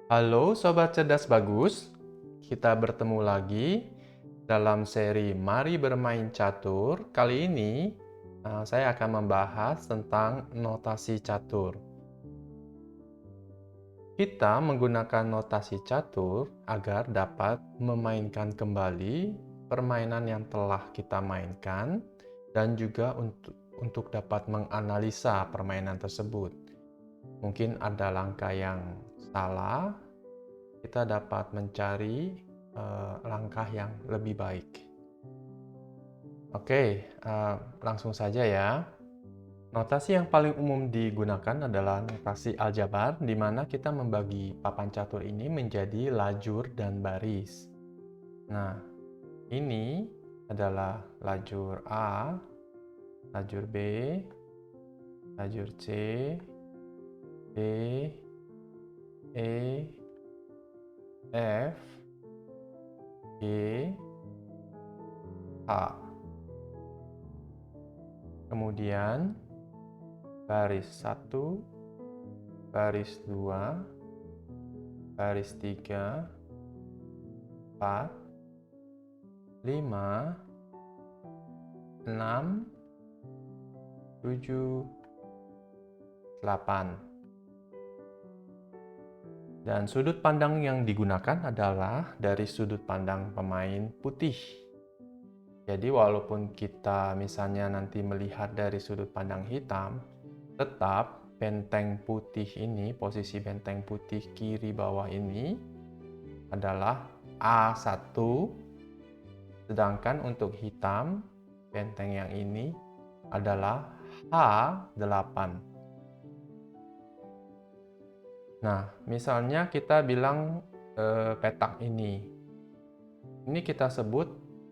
Halo Sobat Cerdas Bagus, kita bertemu lagi dalam seri Mari Bermain Catur. Kali ini saya akan membahas tentang notasi catur. Kita menggunakan notasi catur agar dapat memainkan kembali permainan yang telah kita mainkan dan juga untuk dapat menganalisa permainan tersebut. Mungkin ada langkah yang salah, kita dapat mencari langkah yang lebih baik. Oke, langsung saja ya. Notasi yang paling umum digunakan adalah notasi aljabar, di mana kita membagi papan catur ini menjadi lajur dan baris. Nah, ini adalah lajur A, lajur B, lajur C, D, E, F, G, H. Kemudian baris 1, baris 2, baris 3, 4, 5, 6, 7, 8. Dan sudut pandang yang digunakan adalah dari sudut pandang pemain putih. Jadi walaupun kita misalnya nanti melihat dari sudut pandang hitam, tetap benteng putih ini, posisi benteng putih kiri bawah ini adalah A1, sedangkan untuk hitam, benteng yang ini adalah H8. Nah, misalnya kita bilang petak ini kita sebut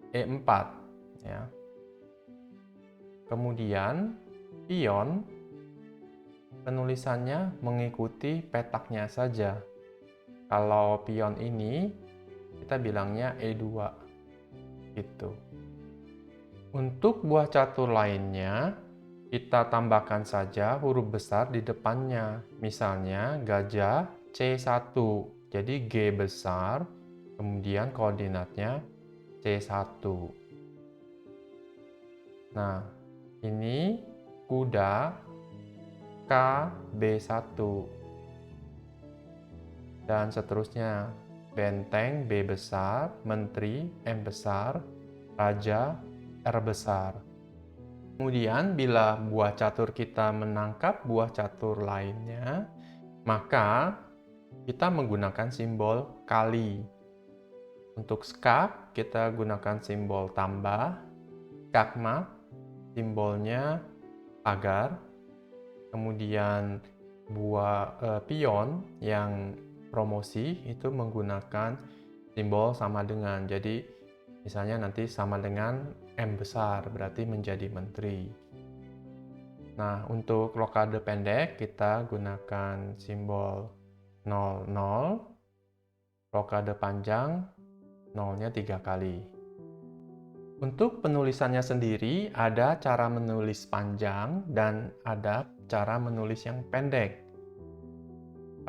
E4, ya. Kemudian pion penulisannya mengikuti petaknya saja. Kalau pion ini kita bilangnya E2, gitu. Untuk buah catur lainnya, kita tambahkan saja huruf besar di depannya. Misalnya gajah C1. Jadi G besar, kemudian koordinatnya C1. Nah, ini kuda KB1. Dan seterusnya. Benteng B besar, menteri M besar, raja R besar. Kemudian bila buah catur kita menangkap buah catur lainnya, maka kita menggunakan simbol kali. Untuk skak kita gunakan simbol tambah, skakmat simbolnya pagar. Kemudian pion yang promosi itu menggunakan simbol sama dengan. Jadi misalnya nanti sama dengan M besar, berarti menjadi menteri. Nah, untuk rokade pendek kita gunakan simbol 00, rokade panjang 0-nya 3 kali. Untuk penulisannya sendiri ada cara menulis panjang dan ada cara menulis yang pendek.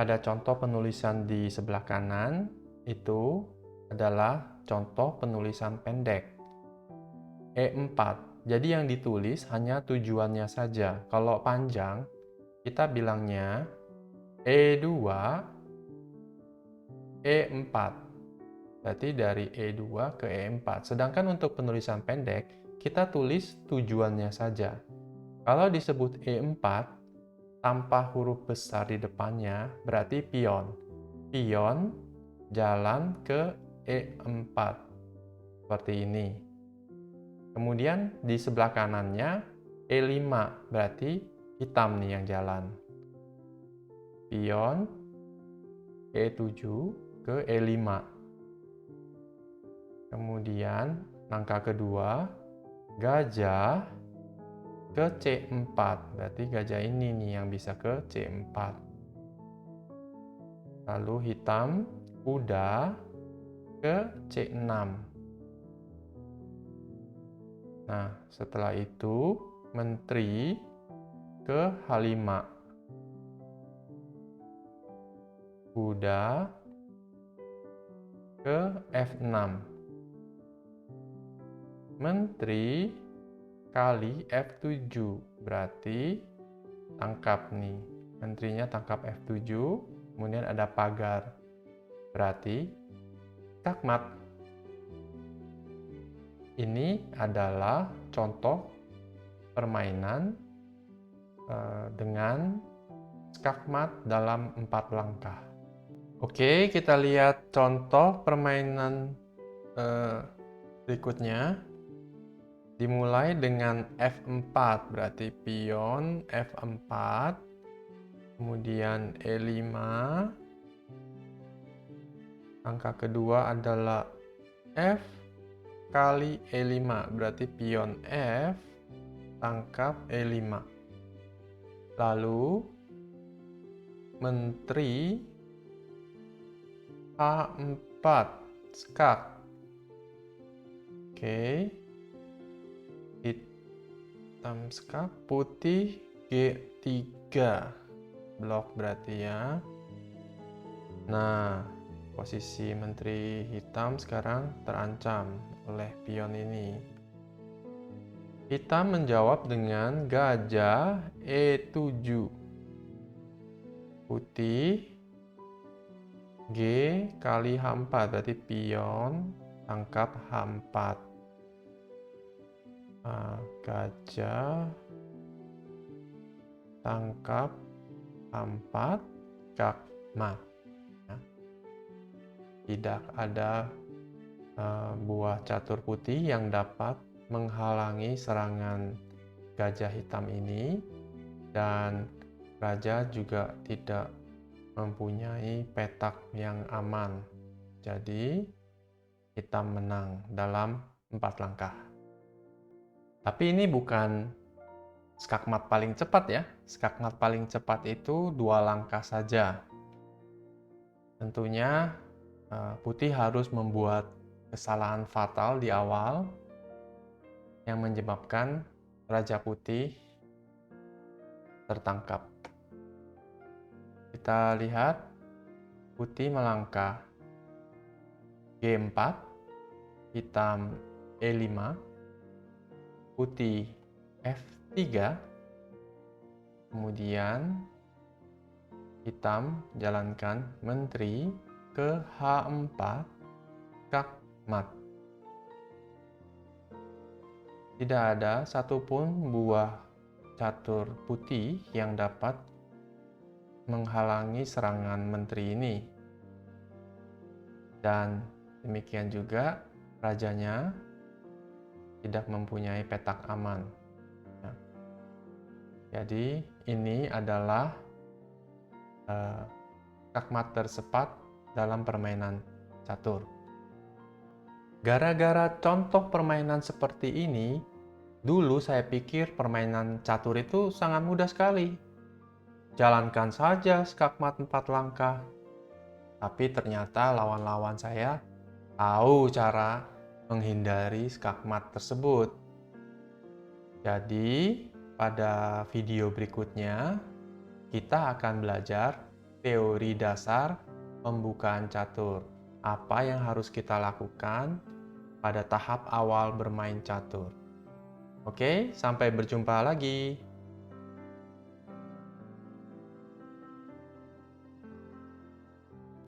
Pada contoh penulisan di sebelah kanan itu adalah contoh penulisan pendek. E4. Jadi yang ditulis hanya tujuannya saja. Kalau panjang, kita bilangnya E2, E4. Berarti dari E2 ke E4. Sedangkan untuk penulisan pendek, kita tulis tujuannya saja. Kalau disebut E4, tanpa huruf besar di depannya, berarti pion. Pion jalan ke E4. Seperti ini. Kemudian di sebelah kanannya E5, berarti hitam nih yang jalan. Pion E7 ke E5. Kemudian langkah kedua, gajah ke C4. Berarti gajah ini nih yang bisa ke C4. Lalu hitam, kuda ke C6. Nah, setelah itu menteri ke H5. kuda ke F6. Menteri kali F7, berarti tangkap nih. Menterinya tangkap F7, kemudian ada pagar. Berarti skakmat. Ini adalah contoh permainan dengan skakmat dalam 4 langkah. Oke, kita lihat contoh permainan berikutnya. Dimulai dengan F4, berarti pion F4, kemudian E5. Angka kedua adalah F kali E5, berarti pion F tangkap E5. Lalu menteri H4, skak. Oke. Hitam skak, putih G3. Blok berarti ya. Nah, posisi menteri hitam sekarang terancam oleh pion ini. Hitam menjawab dengan gajah E7. Putih G kali H4, berarti pion tangkap H4. Gajah tangkap H4, skakmat. Tidak ada buah catur putih yang dapat menghalangi serangan gajah hitam ini, dan raja juga tidak mempunyai petak yang aman. Jadi hitam menang dalam 4 langkah. Tapi ini bukan skakmat paling cepat ya. Skakmat paling cepat itu 2 langkah saja. Tentunya putih harus membuat kesalahan fatal di awal yang menyebabkan raja putih tertangkap. Kita lihat putih melangkah G4, hitam E5, putih F3, kemudian hitam jalankan menteri ke H4, skakmat. Tidak ada satupun buah catur putih yang dapat menghalangi serangan menteri ini. Dan demikian juga rajanya tidak mempunyai petak aman. Nah, jadi ini adalah skakmat tercepat dalam permainan catur. Gara-gara contoh permainan seperti ini, dulu saya pikir permainan catur itu sangat mudah sekali. Jalankan saja skakmat 4 langkah. Tapi ternyata lawan-lawan saya tahu cara menghindari skakmat tersebut. Jadi, pada video berikutnya, kita akan belajar teori dasar pembukaan catur. Apa yang harus kita lakukan pada tahap awal bermain catur. Oke, sampai berjumpa lagi.